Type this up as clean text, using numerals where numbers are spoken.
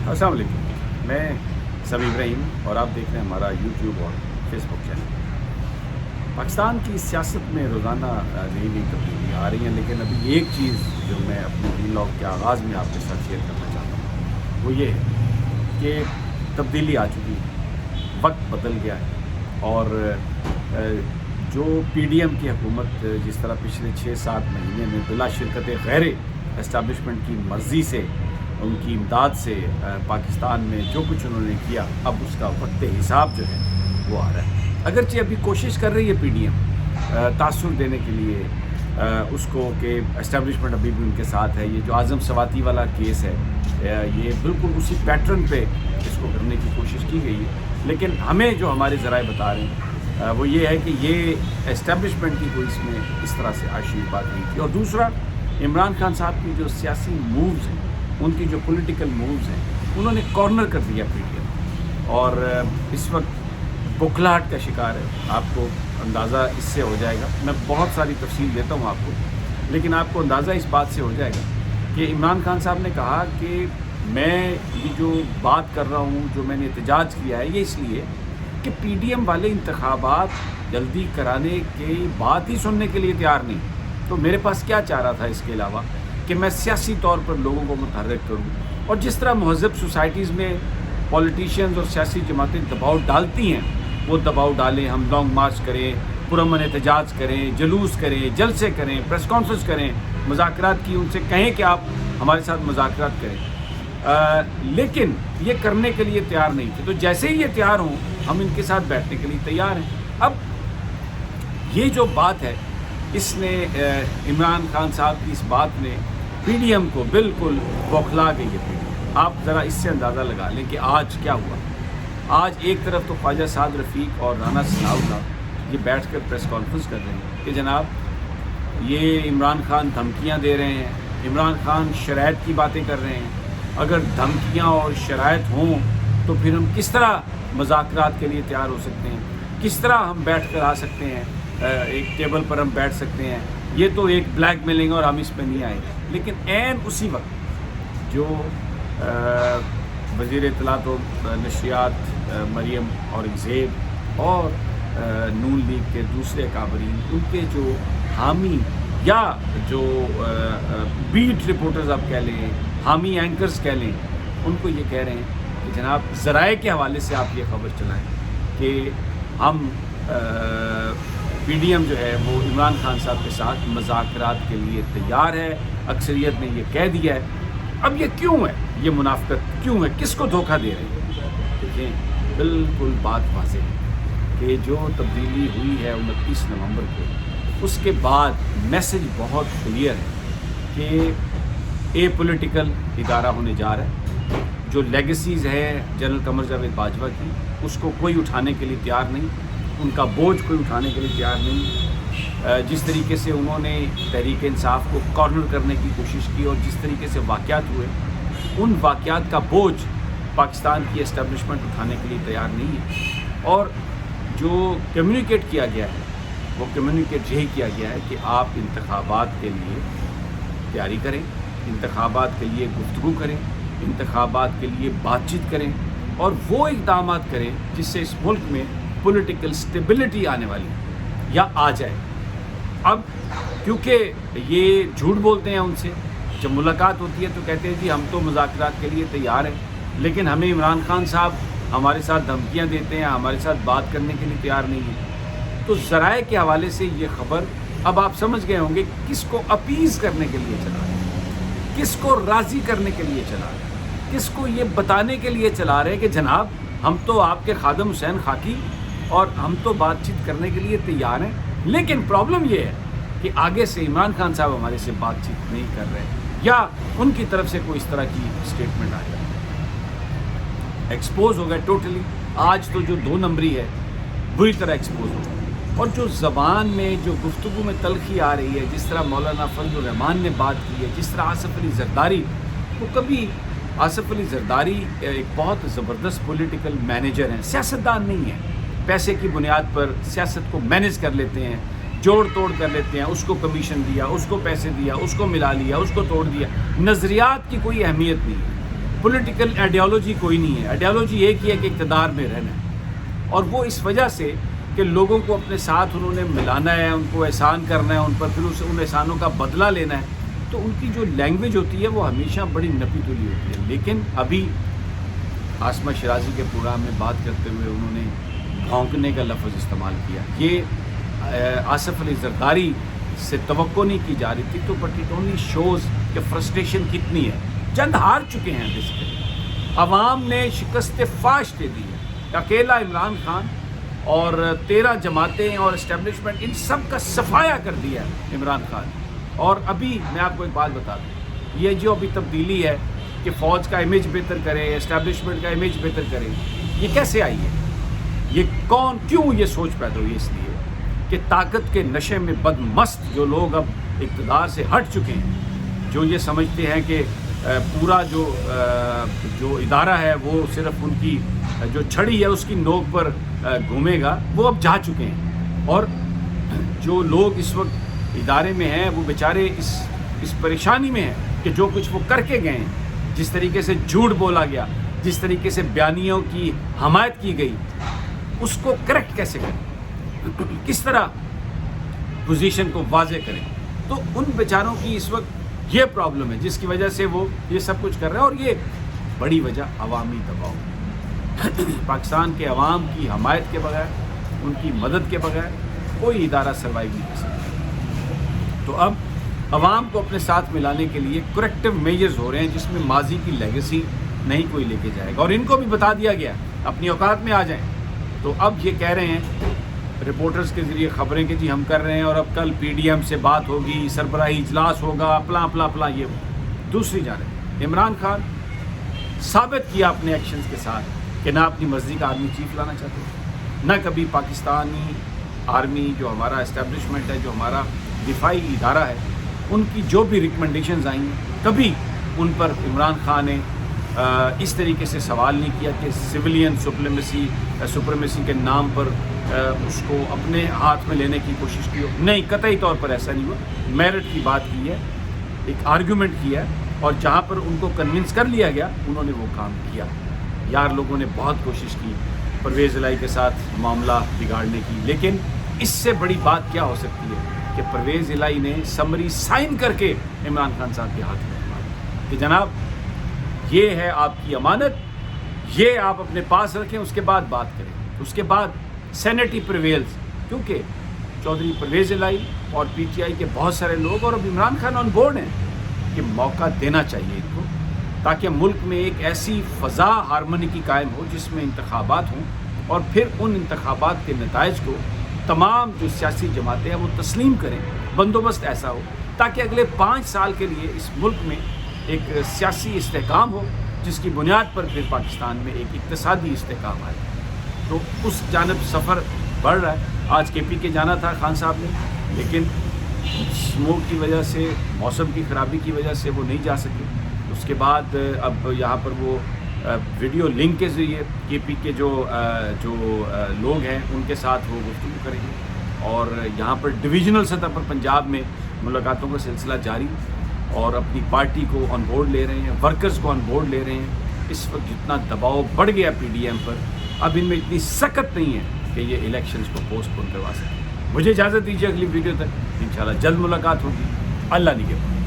السلام علیکم، میں سمی ابراہیم اور آپ دیکھ رہے ہیں ہمارا یوٹیوب اور فیس بک چینل۔ پاکستان کی سیاست میں روزانہ نئی نئی تبدیلی آ رہی ہیں، لیکن ابھی ایک چیز جو میں اپنے ویلاگ کے آغاز میں آپ کے ساتھ شیئر کرنا چاہتا ہوں وہ یہ ہے کہ تبدیلی آ چکی ہے، وقت بدل گیا ہے، اور جو پی ڈی ایم کی حکومت جس طرح پچھلے 6-7 مہینے میں بلا شرکت غیر اسٹیبلشمنٹ کی مرضی سے، ان کی امداد سے پاکستان میں جو کچھ انہوں نے کیا، اب اس کا وقت حساب جو ہے وہ آ رہا ہے۔ اگرچہ ابھی کوشش کر رہی ہے پی ڈی ایم تاثر دینے کے لیے اس کو کہ اسٹیبلشمنٹ ابھی بھی ان کے ساتھ ہے۔ یہ جو اعظم سواتی والا کیس ہے، یہ بالکل اسی پیٹرن پہ اس کو کرنے کی کوشش کی گئی ہے، لیکن ہمیں جو ہمارے ذرائع بتا رہے ہیں وہ یہ ہے کہ یہ اسٹیبلشمنٹ کی کوئی اس میں اس طرح سے آشیل بات نہیں تھی۔ اور دوسرا، عمران خان صاحب کی جو سیاسی مووز ہیں، ان کی جو پولیٹیکل مووز ہیں، انہوں نے کارنر کر دیا پی ڈی ایم، اور اس وقت بکھلاہٹ کا شکار ہے۔ آپ کو اندازہ اس سے ہو جائے گا، میں بہت ساری تفصیل دیتا ہوں آپ کو، لیکن آپ کو اندازہ اس بات سے ہو جائے گا کہ عمران خان صاحب نے کہا کہ میں یہ جو بات کر رہا ہوں، جو میں نے احتجاج کیا ہے، یہ اس لیے کہ پی ڈی ایم والے انتخابات جلدی کرانے کی بات ہی سننے کے لیے تیار نہیں، تو میرے پاس کیا چاہ رہا تھا اس کے علاوہ کہ میں سیاسی طور پر لوگوں کو متحرک کروں، اور جس طرح مہذب سوسائٹیز میں پولیٹیشینز اور سیاسی جماعتیں دباؤ ڈالتی ہیں، وہ دباؤ ڈالیں، ہم لانگ مارچ کریں، پرامن احتجاج کریں، جلوس کریں، جلسے کریں، پریس کانفرنس کریں، مذاکرات کی، ان سے کہیں کہ آپ ہمارے ساتھ مذاکرات کریں، لیکن یہ کرنے کے لیے تیار نہیں تھے۔ تو جیسے ہی یہ تیار ہوں، ہم ان کے ساتھ بیٹھنے کے لیے تیار ہیں۔ اب یہ جو بات ہے، اس نے عمران خان صاحب کی اس بات نے پی ڈی ایم کو بالکل بوکھلا گئی ہے۔ آپ ذرا اس سے اندازہ لگا لیں کہ آج کیا ہوا۔ آج ایک طرف تو خواجہ سعد رفیق اور رانا ثناء اللہ یہ بیٹھ کر پریس کانفرنس کر رہے ہیں کہ جناب یہ عمران خان دھمکیاں دے رہے ہیں، عمران خان شرائط کی باتیں کر رہے ہیں، اگر دھمکیاں اور شرائط ہوں تو پھر ہم کس طرح مذاکرات کے لیے تیار ہو سکتے ہیں، کس طرح ہم بیٹھ کر آ سکتے ہیں، ایک ٹیبل پر ہم بیٹھ سکتے ہیں، یہ تو ایک بلیک میلنگ اور ہم اس پہ نہیں آئے۔ لیکن عین اسی وقت جو وزیر اطلاعات و نشریات مریم اورنگزیب اور نون لیگ کے دوسرے اکابرین، ان کے جو حامی یا جو بیٹ رپورٹرز آپ کہہ لیں، حامی اینکرز کہہ لیں، ان کو یہ کہہ رہے ہیں کہ جناب ذرائع کے حوالے سے آپ یہ خبر چلائیں کہ ہم پی ڈی ایم جو ہے وہ عمران خان صاحب کے ساتھ مذاکرات کے لیے تیار ہے، اکثریت نے یہ کہہ دیا ہے۔ اب یہ کیوں ہے، یہ منافقت کیوں ہے، کس کو دھوکہ دے رہے ہیں؟ دیکھیں، بالکل بات واضح ہے کہ جو تبدیلی ہوئی ہے 29 نومبر کو، اس کے بعد میسج بہت کلیئر ہے کہ اے پولیٹیکل ادارہ ہونے جا رہا ہے۔ جو لیگسیز ہے جنرل قمر جاوید باجوہ کی، اس کو کوئی اٹھانے کے لیے تیار نہیں، ان کا بوجھ کوئی اٹھانے کے لیے تیار نہیں۔ جس طریقے سے انہوں نے تحریک انصاف کو کارنر کرنے کی کوشش کی اور جس طریقے سے واقعات ہوئے، ان واقعات کا بوجھ پاکستان کی اسٹیبلشمنٹ اٹھانے کے لیے تیار نہیں ہے۔ اور جو کمیونیکیٹ کیا گیا ہے، وہ کمیونیکیٹ یہی کیا گیا ہے کہ آپ انتخابات کے لیے تیاری کریں، انتخابات کے لیے گفتگو کریں، انتخابات کے لیے بات چیت کریں، اور وہ اقدامات کریں جس سے اس ملک میں پولیٹیکل سٹیبلٹی آنے والی یا آ جائے۔ اب کیونکہ یہ جھوٹ بولتے ہیں، ان سے جب ملاقات ہوتی ہے تو کہتے ہیں جی ہم تو مذاکرات کے لیے تیار ہیں، لیکن ہمیں عمران خان صاحب ہمارے ساتھ دھمکیاں دیتے ہیں، ہمارے ساتھ بات کرنے کے لیے تیار نہیں ہیں۔ تو ذرائع کے حوالے سے یہ خبر اب آپ سمجھ گئے ہوں گے کس کو اپیز کرنے کے لیے چلا رہے ہیں، کس کو راضی کرنے کے لیے چلا رہے ہیں، کس کو یہ بتانے کے لیے چلا رہے ہیں کہ جناب ہم تو آپ کے خادم حسین خاکی اور ہم تو بات چیت کرنے کے لیے تیار ہیں، لیکن پرابلم یہ ہے کہ آگے سے عمران خان صاحب ہمارے سے بات چیت نہیں کر رہے، یا ان کی طرف سے کوئی اس طرح کی اسٹیٹمنٹ آ جائے۔ ایکسپوز ہو گئے ٹوٹلی۔ آج تو جو 2 نمبری ہے بری طرح ایکسپوز ہو گئے، اور جو زبان میں، جو گفتگو میں تلخی آ رہی ہے، جس طرح مولانا فضل الرحمان نے بات کی ہے، جس طرح آصف علی زرداری، وہ کبھی آصف علی زرداری ایک بہت زبردست پولیٹیکل مینیجر ہیں، سیاستدان نہیں ہیں، پیسے کی بنیاد پر سیاست کو مینیج کر لیتے ہیں، جوڑ توڑ کر لیتے ہیں، اس کو کمیشن دیا، اس کو پیسے دیا، اس کو ملا لیا، اس کو توڑ دیا، نظریات کی کوئی اہمیت نہیں ہے۔ پولیٹیکل آئیڈیالوجی کوئی نہیں ہے، آئیڈیالوجی ایک ہی ہے کہ اقتدار میں رہنا ہے، اور وہ اس وجہ سے کہ لوگوں کو اپنے ساتھ انہوں نے ملانا ہے، ان کو احسان کرنا ہے ان پر، پھر ان احسانوں کا بدلہ لینا ہے، تو ان کی جو لینگویج ہوتی ہے وہ ہمیشہ بڑی نپی تلی ہوتی ہے۔ لیکن ابھی عاصمہ شیرازی کے پروگرام میں بات کرتے ہوئے انہوں نے بھونکنے کا لفظ استعمال کیا۔ یہ آصف علی زرداری سے توقع نہیں کی جا رہی تھی، تو بٹ اٹ اونلی شوز کہ فرسٹریشن کتنی ہے۔ جنگ ہار چکے ہیں بیسیکلی، عوام نے شکست فاش دے دی ہے، اکیلا عمران خان اور 13 جماعتیں اور اسٹیبلشمنٹ ان سب کا صفایا کر دیا ہے عمران خان۔ اور ابھی میں آپ کو ایک بات بتا دوں، یہ جو ابھی تبدیلی ہے کہ فوج کا امیج بہتر کرے، اسٹیبلشمنٹ کا امیج بہتر کرے، یہ کیسے آئی ہے؟ یہ کیوں یہ سوچ پیدا ہوئی؟ اس لیے کہ طاقت کے نشے میں بدمست جو لوگ اب اقتدار سے ہٹ چکے ہیں، جو یہ سمجھتے ہیں کہ پورا جو ادارہ ہے وہ صرف ان کی جو چھڑی ہے اس کی نوک پر گھومے گا، وہ اب جا چکے ہیں۔ اور جو لوگ اس وقت ادارے میں ہیں وہ بیچارے اس پریشانی میں ہیں کہ جو کچھ وہ کر کے گئے ہیں، جس طریقے سے جھوٹ بولا گیا، جس طریقے سے بیانیوں کی حمایت کی گئی، اس کو کریکٹ کیسے کریں، کس طرح پوزیشن کو واضح کریں۔ تو ان بیچاروں کی اس وقت یہ پرابلم ہے جس کی وجہ سے وہ یہ سب کچھ کر رہے ہیں، اور یہ بڑی وجہ عوامی دباؤ۔ پاکستان کے عوام کی حمایت کے بغیر، ان کی مدد کے بغیر کوئی ادارہ سروائیو نہیں کر سکتا۔ تو اب عوام کو اپنے ساتھ ملانے کے لیے کریکٹیو میجرز ہو رہے ہیں، جس میں ماضی کی لیگیسی نہیں کوئی لے کے جائے گا، اور ان کو بھی بتا دیا گیا اپنی اوقات میں آ جائیں۔ تو اب یہ کہہ رہے ہیں رپورٹرز کے ذریعے خبریں کہ جی ہم کر رہے ہیں، اور اب کل پی ڈی ایم سے بات ہوگی، سربراہی اجلاس ہوگا، پلا یہ دوسری جانب عمران خان ثابت کیا اپنے ایکشنز کے ساتھ کہ نہ اپنی مرضی کا آرمی چیف لانا چاہتے، نہ کبھی پاکستانی آرمی جو ہمارا اسٹیبلشمنٹ ہے، جو ہمارا دفاعی ادارہ ہے، ان کی جو بھی ریکمنڈیشنز آئیں کبھی ان پر عمران خان نے اس طریقے سے سوال نہیں کیا کہ سویلین سپریمیسی کے نام پر اس کو اپنے ہاتھ میں لینے کی کوشش کی ہو۔ نہیں، قطعی طور پر ایسا نہیں ہوا۔ میرٹ کی بات کی ہے، ایک آرگیومنٹ کیا ہے، اور جہاں پر ان کو کنونس کر لیا گیا انہوں نے وہ کام کیا۔ یار لوگوں نے بہت کوشش کی پرویز الہی کے ساتھ معاملہ بگاڑنے کی، لیکن اس سے بڑی بات کیا ہو سکتی ہے کہ پرویز الہی نے سمری سائن کر کے عمران خان صاحب کے ہاتھ میں مارا کہ جناب یہ ہے آپ کی امانت، یہ آپ اپنے پاس رکھیں، اس کے بعد بات کریں۔ اس کے بعد سینیٹی پریویلز، کیونکہ چودھری پرویز الہی اور پی ٹی آئی کے بہت سارے لوگ اور اب عمران خان آن بورڈ ہیں کہ موقع دینا چاہیے ان کو، تاکہ ملک میں ایک ایسی فضا ہارمنی کی قائم ہو جس میں انتخابات ہوں، اور پھر ان انتخابات کے نتائج کو تمام جو سیاسی جماعتیں ہیں وہ تسلیم کریں، بندوبست ایسا ہو تاکہ اگلے 5 سال کے لیے اس ملک میں ایک سیاسی استحکام ہو، جس کی بنیاد پر پھر پاکستان میں ایک اقتصادی استحکام آئے۔ تو اس جانب سفر بڑھ رہا ہے۔ آج کے پی کے جانا تھا خان صاحب نے، لیکن اسموک کی وجہ سے، موسم کی خرابی کی وجہ سے وہ نہیں جا سکے۔ اس کے بعد اب یہاں پر وہ ویڈیو لنک کے ذریعے کے پی کے جو لوگ ہیں ان کے ساتھ وہ گفتگو کریں گے، اور یہاں پر ڈویژنل سطح پر پنجاب میں ملاقاتوں کا سلسلہ جاری، اور اپنی پارٹی کو آن بورڈ لے رہے ہیں، ورکرز کو آن بورڈ لے رہے ہیں۔ اس وقت جتنا دباؤ بڑھ گیا پی ڈی ایم پر، اب ان میں اتنی سخت نہیں ہے کہ یہ الیکشنز کو پوسٹ پون کروا سکیں۔ مجھے اجازت دیجیے، اگلی ویڈیو تک انشاءاللہ جلد ملاقات ہوگی۔ اللہ نگہبان۔